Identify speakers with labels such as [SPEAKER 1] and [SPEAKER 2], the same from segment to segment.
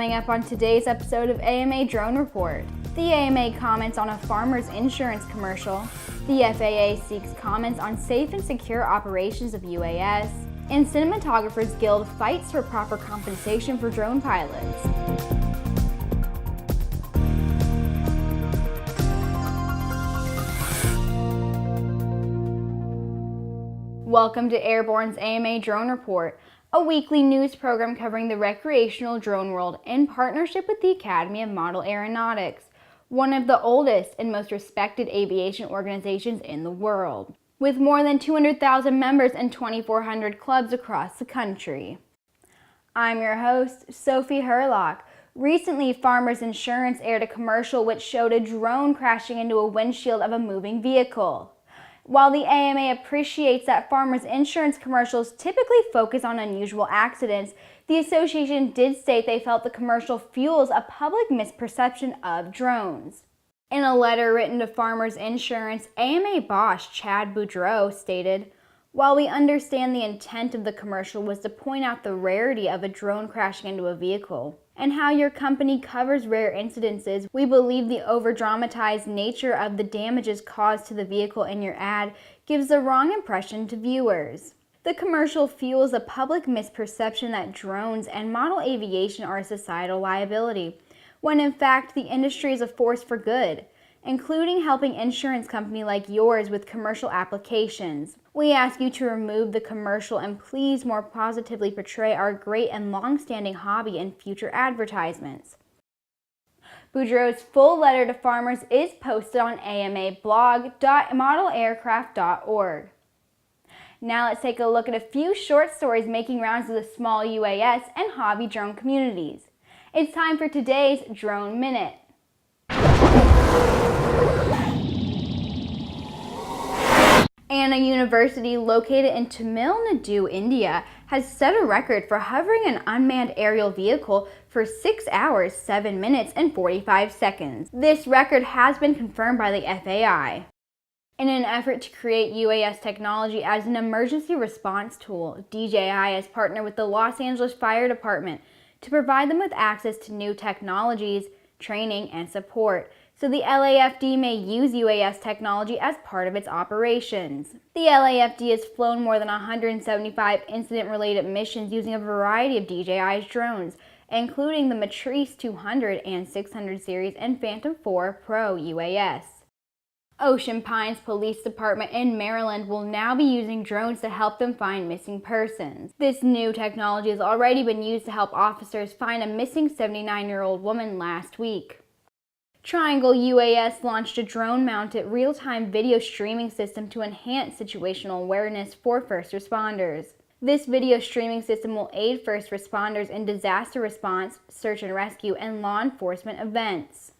[SPEAKER 1] Coming up on today's episode of AMA Drone Report, the AMA comments on a farmer's insurance commercial, the FAA seeks comments on safe and secure operations of UAS, and Cinematographers Guild fights for proper compensation for drone pilots. Welcome to Airborne's AMA Drone Report, a weekly news program covering the recreational drone world in partnership with the Academy of Model Aeronautics, one of the oldest and most respected aviation organizations in the world, with more than 200,000 members and 2,400 clubs across the country. I'm your host, Sophie Herlock. Recently, Farmers Insurance aired a commercial which showed a drone crashing into a windshield of a moving vehicle. While the AMA appreciates that Farmers Insurance commercials typically focus on unusual accidents, the association did state they felt the commercial fuels a public misperception of drones. In a letter written to Farmers Insurance, AMA boss Chad Boudreau stated, "While we understand the intent of the commercial was to point out the rarity of a drone crashing into a vehicle, and how your company covers rare incidences, we believe the over-dramatized nature of the damages caused to the vehicle in your ad gives the wrong impression to viewers. The commercial fuels a public misperception that drones and model aviation are a societal liability, when in fact the industry is a force for good, including helping insurance company like yours with commercial applications. We ask you to remove the commercial and please more positively portray our great and long-standing hobby in future advertisements." Boudreau's full letter to farmers is posted on amablog.modelaircraft.org. Now let's take a look at a few short stories making rounds of the small UAS and hobby drone communities. It's time for today's Drone Minute. Anna University, located in Tamil Nadu, India, has set a record for hovering an unmanned aerial vehicle for 6 hours, 7 minutes, and 45 seconds. This record has been confirmed by the FAA. In an effort to create UAS technology as an emergency response tool, DJI has partnered with the Los Angeles Fire Department to provide them with access to new technologies, training, and support, so the LAFD may use UAS technology as part of its operations. The LAFD has flown more than 175 incident-related missions using a variety of DJI's drones, including the Matrice 200 and 600 series and Phantom 4 Pro UAS. Ocean Pines Police Department in Maryland will now be using drones to help them find missing persons. This new technology has already been used to help officers find a missing 79-year-old woman last week. Triangle UAS launched a drone-mounted real-time video streaming system to enhance situational awareness for first responders. This video streaming system will aid first responders in disaster response, search and rescue, and law enforcement events.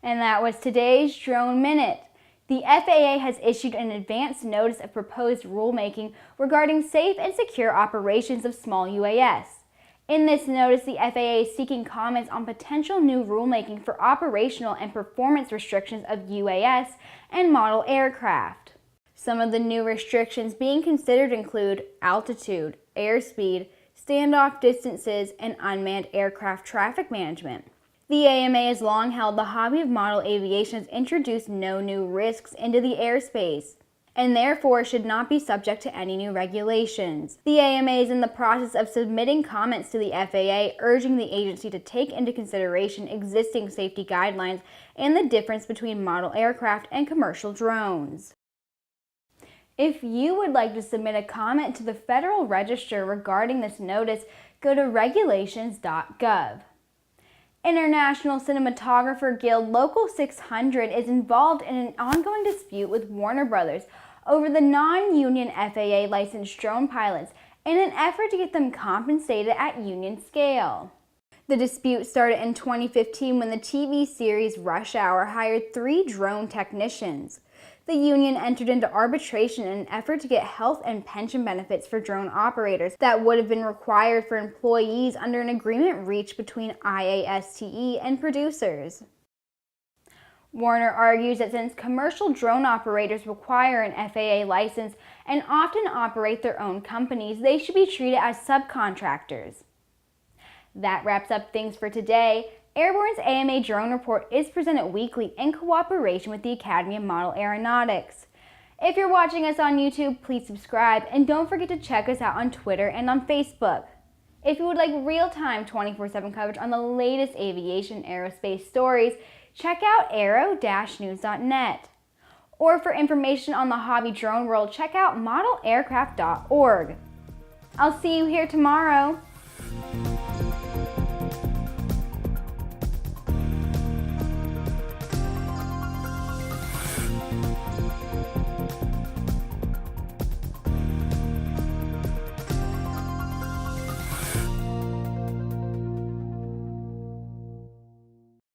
[SPEAKER 1] And that was today's Drone Minute. The FAA has issued an advance notice of proposed rulemaking regarding safe and secure operations of small UAS. In this notice, the FAA is seeking comments on potential new rulemaking for operational and performance restrictions of UAS and model aircraft. Some of the new restrictions being considered include altitude, airspeed, standoff distances, and unmanned aircraft traffic management. The AMA has long held the hobby of model aviation has introduced no new risks into the airspace, and therefore should not be subject to any new regulations. The AMA is in the process of submitting comments to the FAA, urging the agency to take into consideration existing safety guidelines and the difference between model aircraft and commercial drones. If you would like to submit a comment to the Federal Register regarding this notice, go to regulations.gov. International Cinematographer Guild Local 600 is involved in an ongoing dispute with Warner Brothers over the non-union FAA licensed drone pilots in an effort to get them compensated at union scale. The dispute started in 2015 when the TV series Rush Hour hired 3 drone technicians. The union entered into arbitration in an effort to get health and pension benefits for drone operators that would have been required for employees under an agreement reached between IASTE and producers. Warner argues that since commercial drone operators require an FAA license and often operate their own companies, they should be treated as subcontractors. That wraps up things for today. Airborne's AMA Drone Report is presented weekly in cooperation with the Academy of Model Aeronautics. If you're watching us on YouTube, please subscribe and don't forget to check us out on Twitter and on Facebook. If you would like real-time 24/7 coverage on the latest aviation aerospace stories, check out aero-news.net. Or for information on the hobby drone world, check out modelaircraft.org. I'll see you here tomorrow.